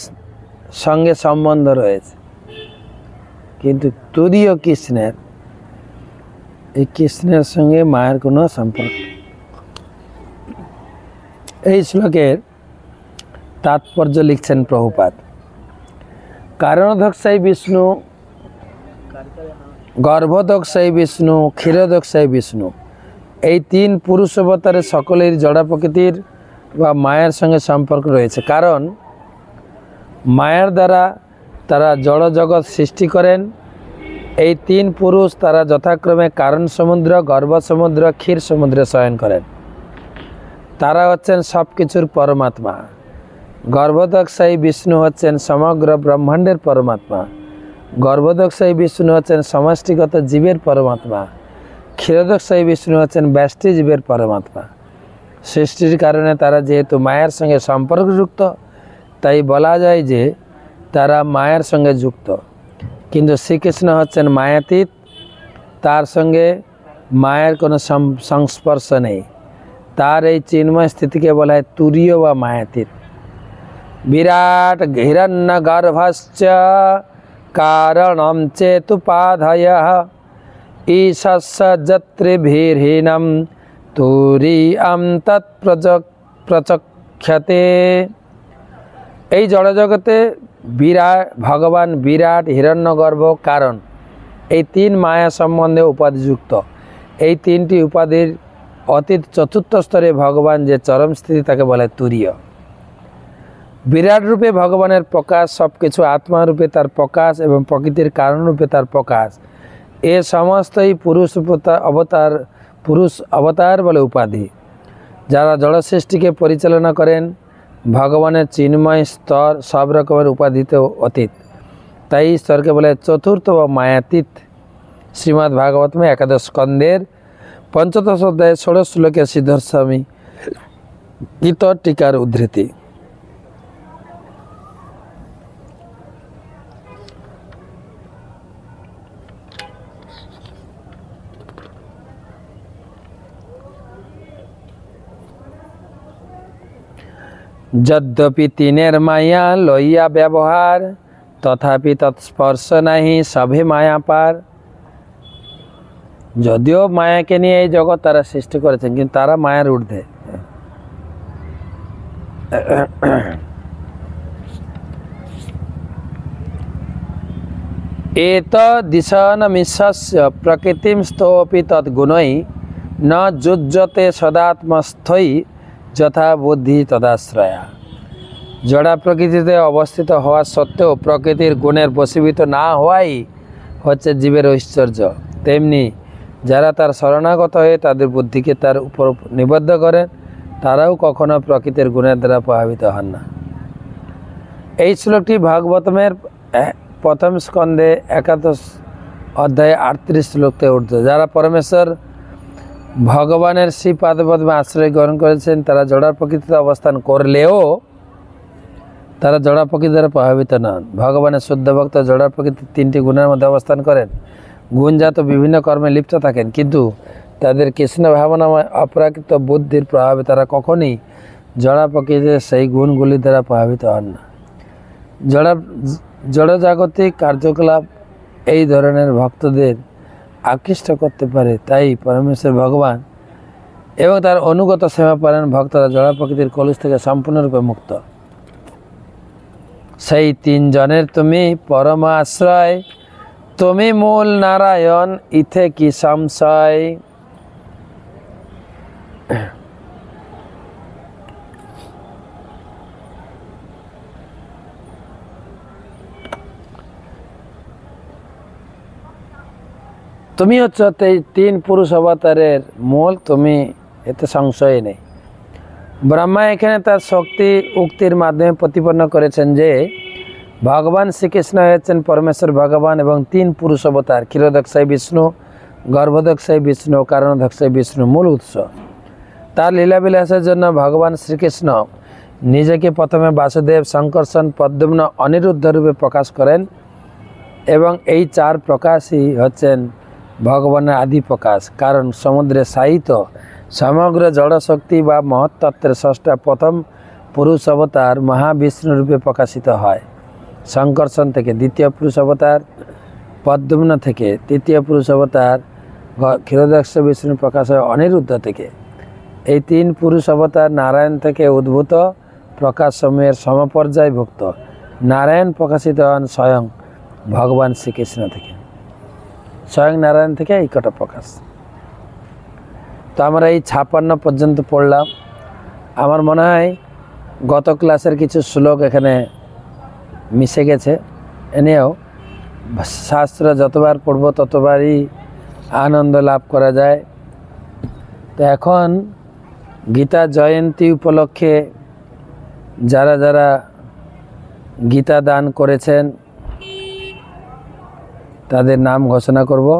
সঙ্গে সম্বন্ধ রয়েছে, কিন্তু তুরীয় কৃষ্ণের, এই কৃষ্ণের সঙ্গে মায়ের কোনো সম্পর্ক। এই শ্লোকের তাৎপর্য লিখছেন প্রভুপাদ। কারণদক্ষাই বিষ্ণু, গর্ভদক্ষাই বিষ্ণু, ক্ষীরদক্ষাই বিষ্ণু, এই তিন পুরুষ অবতারে সকলের জড়া প্রকৃতির বা মায়ের সঙ্গে সম্পর্ক রয়েছে। কারণ মায়ের দ্বারা তারা জড় জগৎ সৃষ্টি করেন। এই তিন পুরুষ তারা যথাক্রমে কারণ সমুদ্র, গর্ভ সমুদ্র, ক্ষীর সমুদ্রে শয়ন করেন। তারা হচ্ছেন সব কিছুর পরমাত্মা। গর্ভদক্ষাই বিষ্ণু হচ্ছেন সমগ্র ব্রহ্মাণ্ডের পরমাত্মা, গর্ভদক্ষাই বিষ্ণু হচ্ছেন সমষ্টিগত জীবের পরমাত্মা, ক্ষীরদক্ষাই বিষ্ণু হচ্ছেন ব্যষ্টি জীবের পরমাত্মা। সৃষ্টির কারণে তারা যেহেতু মায়ের সঙ্গে সম্পর্কযুক্ত, তাই বলা যায় যে তারা মায়ের সঙ্গে যুক্ত। কিন্তু শ্রীকৃষ্ণ হচ্ছেন মায়াতীত, তার সঙ্গে মায়ের কোনো সংস্পর্শ নেই। তার এই চিন্ময় স্থিতিকে বলা হয় তুরীয় বা মায়াতীত। বিরাট হিরণ্য গর্ভশ্চ কারণম চেতুপাধয়ঃ, ঈশস্য যত্রিভির্হীনম তুরীয়ম তৎপ্রচক্ষতে। এই জড়জগতে ভগবান বিরাট, হিরণ্যগর্ভ, কারণ, এই তিন মায়া সম্বন্ধে উপাধিযুক্ত। এই তিনটি উপাধির অতীত চতুর্থ স্তরে ভগবান যে চরম স্থিতি, তাকে বলে তুরীয়। বিরাট রূপে ভগবানের প্রকাশ, সব কিছু আত্মারূপে তার প্রকাশ এবং প্রকৃতির কারণরূপে তার প্রকাশ, এ সমস্তই পুরুষ অবতার বলে উপাধি। যারা জড় সৃষ্টিকে পরিচালনা করেন, ভগবানের চিন্ময় স্তর সব রকমের উপাধিতে অতীত, তাই স্তরকে বলে চতুর্থ বা মায়াতীত। শ্রীমদ্ ভাগবতমে একাদশ স্কন্ধের ৫৫ অধ্যায় ১৬ শ্লোকে শ্রীধর স্বামী গীত টিকার উদ্ধৃতি। যদ্যপি তিনের মায়া লইয়া ব্যবহার, তথাপি তৎস্পর্শ নাহি সভে মায়া পার। যদিও মায়াকে নিয়ে এই জগৎ তারা সৃষ্টি করেছেন, কিন্তু তারা মায়ার ঊর্ধ্বে। এত দিশনমিশস্য প্রকৃতিম স্তোপি তদ্গুণৈ ন যুজ্যতে সদাত্মস্থৈ যথা বুদ্ধি তদাশ্রয়া। জড়া প্রকৃতিতে অবস্থিত হওয়া সত্ত্বেও প্রকৃতির গুণের বশীভূত না হওয়াই হচ্ছে জীবের ঐশ্বর্য। তেমনি যারা তার শরণাগত হয়ে তাদের বুদ্ধিকে তার উপর নিবদ্ধ করেন, তারাও কখনো প্রকৃতির গুণের দ্বারা প্রভাবিত হন না। এই শ্লোকটি ভাগবতমের প্রথম স্কন্ধে 11 অধ্যায়ে 38 শ্লোকতে উঠত। যারা পরমেশ্বর ভগবানের শ্রীপাদপদ্মে আশ্রয় গ্রহণ করেছেন, তারা জড়া প্রকৃতিতে অবস্থান করলেও তারা জড়া প্রকৃতি দ্বারা প্রভাবিত নন। ভগবানের শুদ্ধ ভক্ত জড়া প্রকৃতির 3টি গুণের মধ্যে অবস্থান করেন। গুণজাত বিভিন্ন কর্মে লিপ্ত থাকেন, কিন্তু তাদের কৃষ্ণ ভাবনাময় অপ্রাকৃত বুদ্ধির প্রভাবে তারা কখনই জড়া প্রকৃতির সেই গুণগুলির দ্বারা প্রভাবিত হন না। জড়জাগতিক কার্যকলাপ এই ধরনের ভক্তদের আকৃষ্ট করতে পারে। তাই পরমেশ্বর ভগবান এবং তার অনুগত সেবাপরায়ণ ভক্তরা জড়া প্রকৃতির কলুষ থেকে সম্পূর্ণরূপে মুক্ত। সেই 3 জনের তুমি পরম আশ্রয়, তুমি মূল নারায়ণ, ইথে কি সংশয়। তুমি হচ্ছে 3 পুরুষ অবতারের মূল, তুমি এতে সংশয় নেই। ব্রহ্মা এখানে তার শক্তি উক্তির মাধ্যমে প্রতিপন্ন করেছেন যে ভগবান শ্রীকৃষ্ণ হচ্ছেন পরমেশ্বর ভগবান এবং 3 পুরুষ অবতার, ক্ষীরোদক্ষায় বিষ্ণু, গর্ভদক্ষায় বিষ্ণু, কারণদক্ষায় বিষ্ণু মূল উৎস। তার লীলাবিলাসের জন্য ভগবান শ্রীকৃষ্ণ নিজেকে প্রথমে বাসুদেব, শঙ্কর্ষণ, পদ্মম্ন, অনিরুদ্ধ রূপে প্রকাশ করেন এবং এই 4 প্রকাশই হচ্ছেন ভগবানের আদি প্রকাশ। কারণ সমুদ্রে সাহিত্য সমগ্র জড়শক্তি বা মহত্তত্ত্বের স্রষ্টা প্রথম পুরুষ অবতার মহাবিষ্ণু রূপে প্রকাশিত হয় শঙ্কর্ষণ থেকে, দ্বিতীয় পুরুষ অবতার পদ্মম্ন থেকে, তৃতীয় পুরুষ অবতার ক্ষীরোদক্ষ বিষ্ণু প্রকাশ হয় অনিরুদ্ধ থেকে। এই 3 পুরুষ অবতার নারায়ণ থেকে উদ্ভূত প্রকাশ সমূহের সমপর্যায়ভুক্ত। নারায়ণ প্রকাশিত হন স্বয়ং ভগবান শ্রীকৃষ্ণ থেকে, স্বয়ং নারায়ণ থেকে এই কটা প্রকাশ। তো আমরা এই 56 পর্যন্ত পড়লাম। আমার মনে হয় গত ক্লাসের কিছু শ্লোক এখানে মিশে গেছে। এনেও শাস্ত্র যতবার পড়ব ততবারই আনন্দ লাভ করা যায়। তো এখন গীতা জয়ন্তী উপলক্ষে যারা যারা গীতা দান করেছেন তাদের নাম ঘোষণা করব।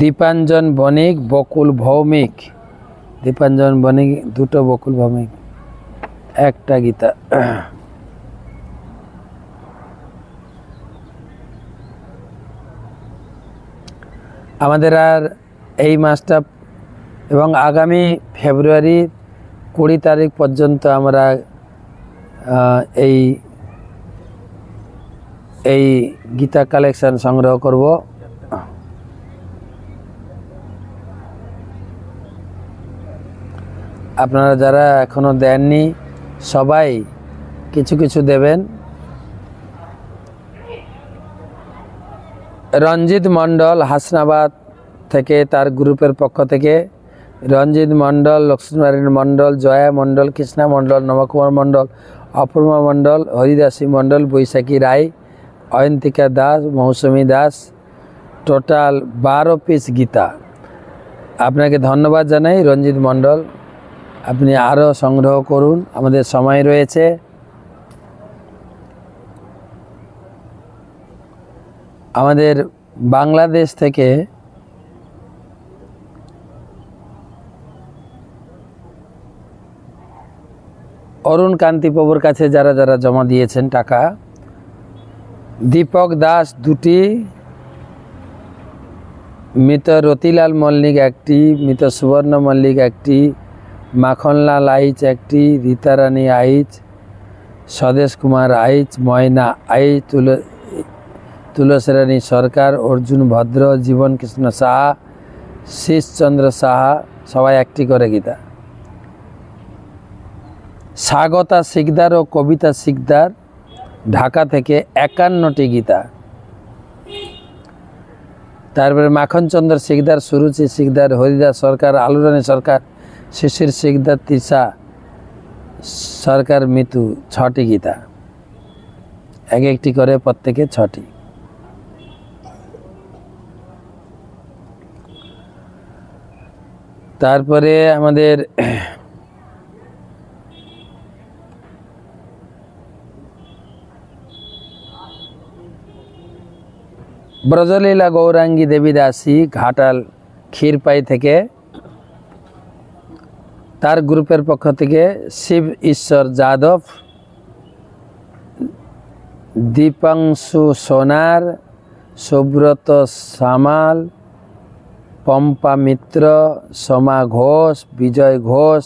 দীপাঞ্জন বণিক, বকুল ভৌমিক। দীপাঞ্জন বণিক 2টো, বকুল ভৌমিক 1টা গীতা। আমাদের আর এই মাসটা এবং আগামী ফেব্রুয়ারি 20 তারিখ পর্যন্ত আমরা এই গীতা কালেকশন সংগ্রহ করব। আপনারা যারা এখনো দেননি সবাই কিছু কিছু দেবেন। রঞ্জিত মণ্ডল হাসনাবাদ থেকে, তার গ্রুপের পক্ষ থেকে রঞ্জিত মণ্ডল, লক্ষ্মীনারায়ণ মণ্ডল, জয়া মণ্ডল, কৃষ্ণা মণ্ডল, নবকুমার মণ্ডল, অপূর্বা মণ্ডল, হরিদাসী মণ্ডল, বৈশাখী রায়, অয়ন্তিকা দাস, মৌসুমী দাস, টোটাল 12 পিস গীতা। আপনাকে ধন্যবাদ জানাই রঞ্জিত মণ্ডল। আপনি আরও সংগ্রহ করুন, আমাদের সময় রয়েছে। আমাদের বাংলাদেশ থেকে অরুণ কান্তি প্রভুর কাছে যারা যারা জমা দিয়েছেন টাকা, দীপক দাস 2টি, মৃত রতিলাল মল্লিক 1টি, মৃত সুবর্ণ মল্লিক 1টি, মাখনলাল আইচ 1টি, রীতারানী আইচ, স্বদেশ কুমার আইচ, ময়না আইচ, তুলসীরানী সরকার, অর্জুন ভদ্র, জীবন কৃষ্ণ সাহা, শীষচন্দ্র সাহা সবাই 1টি করে গীতা। স্বাগতা শিকদার ও কবিতা শিকদার ঢাকা থেকে 51টি গীতা। তারপরে মাখনচন্দ্র শিকদার, সুরুচি শিকদার, হরিদাস সরকার, আলুরানী সরকার, শিশির শিকদার, তৃষা সরকার, মিতু 6টি গীতা, 1-1টি করে প্রত্যেকে 6টি। তারপরে আমাদের ব্রজলীলা গৌরাঙ্গী দেবী দাসী ঘাটাল ক্ষীরপাই থেকে, তার গ্রুপের পক্ষ থেকে শিব ঈশ্বর যাদব, দীপাংশু সোনার, সুব্রত সামাল, পম্পা মিত্র, সোমা ঘোষ, বিজয় ঘোষ,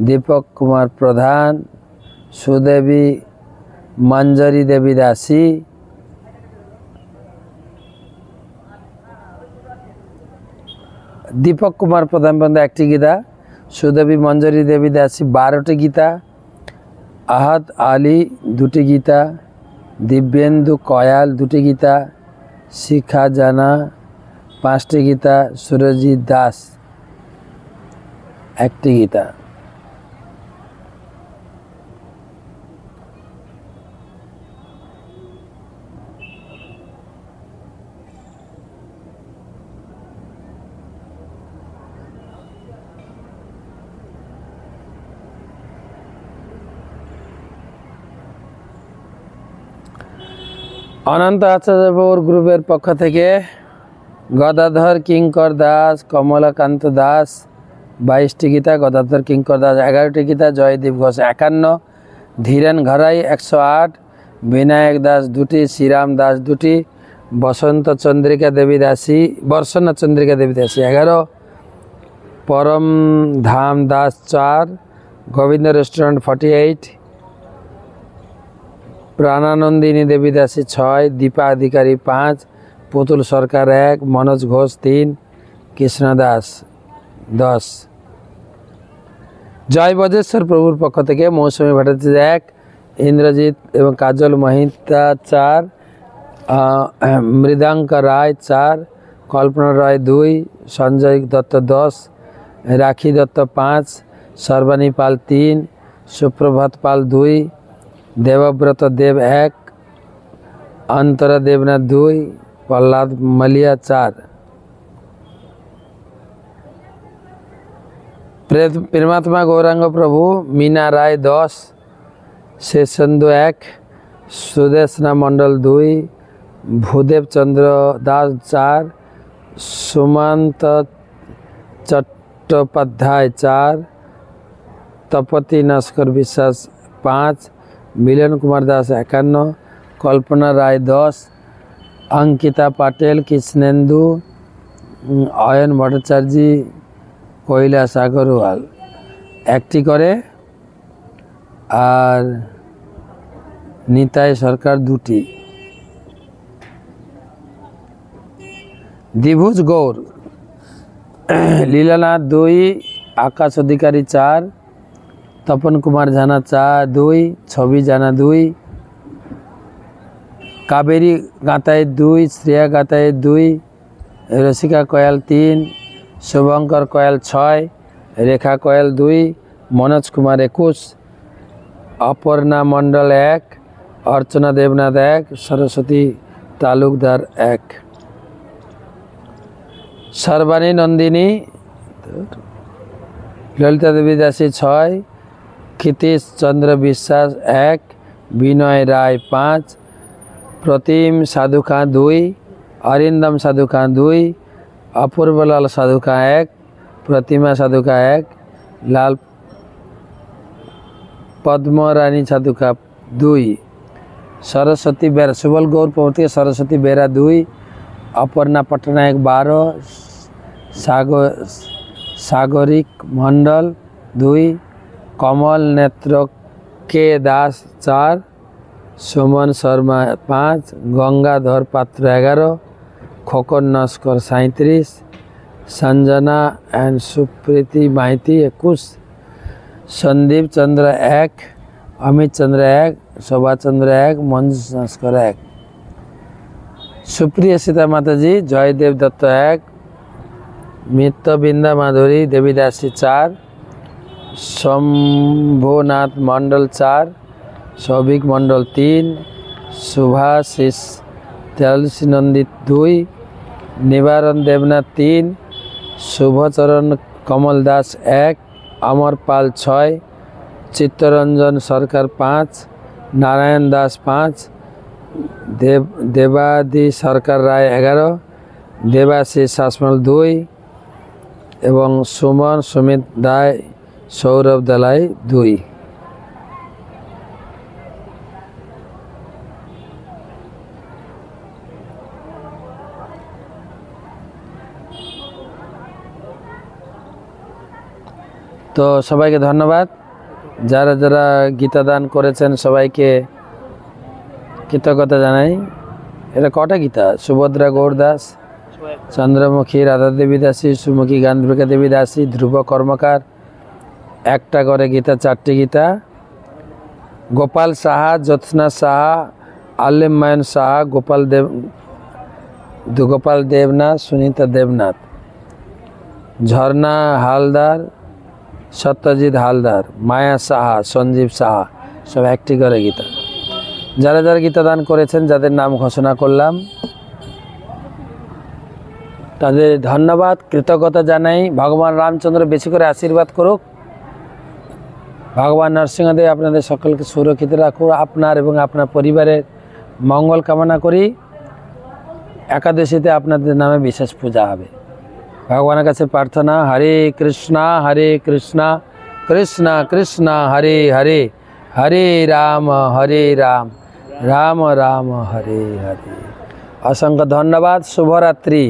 দীপক কুমার প্রধান, সুদেবী মঞ্জরি দেবী দাসী, দীপক কুমার প্রধান বন্ধু 1টি গীতা, সুদেবী মঞ্জরি দেবী দাসী 12টি গীতা, আহাদ আলী 2টি গীতা, দিব্যেন্দু কয়াল 2টি গীতা, শিখা জানা 5টি গীতা, সুরজিৎ দাস 1টি গীতা। অনন্ত আচার্যবাবুর গ্রুপের পক্ষ থেকে গদাধর কিঙ্কর দাস, কমলাকান্ত দাস 22টি গীতা, গদাধর কিঙ্কর দাস 11টি গীতা, জয়দীপ ঘোষ 51, ধীরেন ঘরাই 108, বিনায়ক দাস 2টি, শ্রীরাম দাস 2টি, বর্ষণ চন্দ্রিকা দেবী দাসী 11, পরম ধাম দাস 4, গোবিন্দ রেস্টুরেন্ট 48, প্রাণানন্দিনী দেবী দাসী 6, দীপা অধিকারী 5, পুতুল সরকার 1, মনোজ ঘোষ 3, কৃষ্ণ দাস 10। জয় বজেশ্বর প্রভুর পক্ষ থেকে মৌসুমী ভট্টাচার্য 1, ইন্দ্রজিৎ এবং কাজল মহিতা 4, মৃদাঙ্ক রায় 4, কল্পনা রায় 2, সঞ্জয় দত্ত 10, রাখি দত্ত 5, সর্বাণী পাল 3, সুপ্রভাত পাল 2, দেবব্রত দেব 1, অন্তরা দেবনাথ 2, প্রহ্লাদ মালিয়া 4। প্রেমাত্মা গৌরাঙ্গ প্রভু मीना রায় 10, शेषेन्दु 1, सुदेशना मंडल 2, भूदेव चंद्र दास 4, सुमंत चट्टोपाध्याय 4, तपति नस्कर विश्वास 5, मिलन कुमार दास 51, कल्पना राय 10, अंकिता पाटेल, कृष्णेन्दु, अयन भट्टाचार्य, কৈলাস আগরওয়াল 1টি করে, আর নিতাই সরকার 2টি। দ্বিভুজ গৌর লীলানাথ 2, আকাশ অধিকারী 4, তপন কুমার জানা 2, ছবি জানা 2, কাবেরী গাতায় 2, শ্রেয়া গাতায় 2, রসিকা কয়াল 3, শুভঙ্কর কয়াল 6, রেখা কয়াল 2, মনোজ কুমার 21, অপর্ণা মণ্ডল 1, অর্চনা দেবনাথ 1, সরস্বতী তালুকদার 1, সর্বাণী নন্দিনী, ললিতা দেবী দাসী 6, ক্ষিতীশ চন্দ্র বিশ্বাস 1, বিনয় রায় 5, প্রতিম সাধু খাঁ 2, অরিন্দম সাধু খাঁ 2, অপূর্বলাল সাধু খাঁ 1, প্রতিমা সাধু খাঁ 1, লাল পদ্মরানী সাধু খাঁ 2, सरस्वती बेरा, सुबल गौर प्रवर्तक सरस्वती बेरा 2, अपर्णा पट्टनायक 12, सागरिक मंडल 2, कमल नेत्र के दास 4, सुमन शर्मा 5, गंगाधर पात्र 11, खोकन नस्कर 37, संजना एंड सुप्रीति माइती 21, संदीप चंद्र 1, अमित चंद्र 1, शोभा चंद्र 1, मंजू नस्कर 1, सुप्रिया सीता माता जी, जयदेव दत्त 1, मित्र बिंदा माधुरी देवीदासी 4, शंभुनाथ मंडल 4, सौभिक मंडल 3, सुभाषिष तेलसी नंदित 2, निवारण देवनाथ 3, शुभचरण कमल दास 1, अमरपाल 6, चित्तरंजन सरकार 5, नारायण दास 5, देवादि सरकार राय 11, देवाशीष शासमल 2 एवं सुमन सुमित दाय सौरभ दलाई 2। तो सबाइके धन्यवाद। যারা যারা গীতা দান করেছেন সবাইকে কৃতজ্ঞতা জানাই। এটা কটা গীতা? সুভদ্রা গৌর দাস, চন্দ্রমুখী রাধা দেবী দাসী, সুমুখী গান্ধিকা দেবী দাসী, ধ্রুব কর্মকার, একটা করে গীতা, 4টি গীতা। গোপাল সাহা, জ্যোৎস্না সাহা, আলিম মায়ন সাহা, গোপাল দেবনাথ, সুনীতা দেবনাথ, ঝর্ণা হালদার, সত্যজিৎ হালদার, মায়া সাহা, সঞ্জীব সাহা, সব একটি করে গীতা। যারা যারা গীতা দান করেছেন, যাদের নাম ঘোষণা করলাম, তাদের ধন্যবাদ, কৃতজ্ঞতা জানাই। ভগবান রামচন্দ্র বেশি করে আশীর্বাদ করুক। ভগবান নরসিংহদেব আপনাদের সকলকে সুরক্ষিত রাখুক। আপনার এবং আপনার পরিবারের মঙ্গল কামনা করি। একাদশীতে আপনাদের নামে বিশেষ পূজা হবে। ভগবানের কাছে প্রার্থনা, হরে কৃষ্ণা কৃষ্ণ কৃষ্ণ হরে হরে, হরে রাম রাম রাম হরে হরে। অসংখ্য ধন্যবাদ। শুভরাত্রি।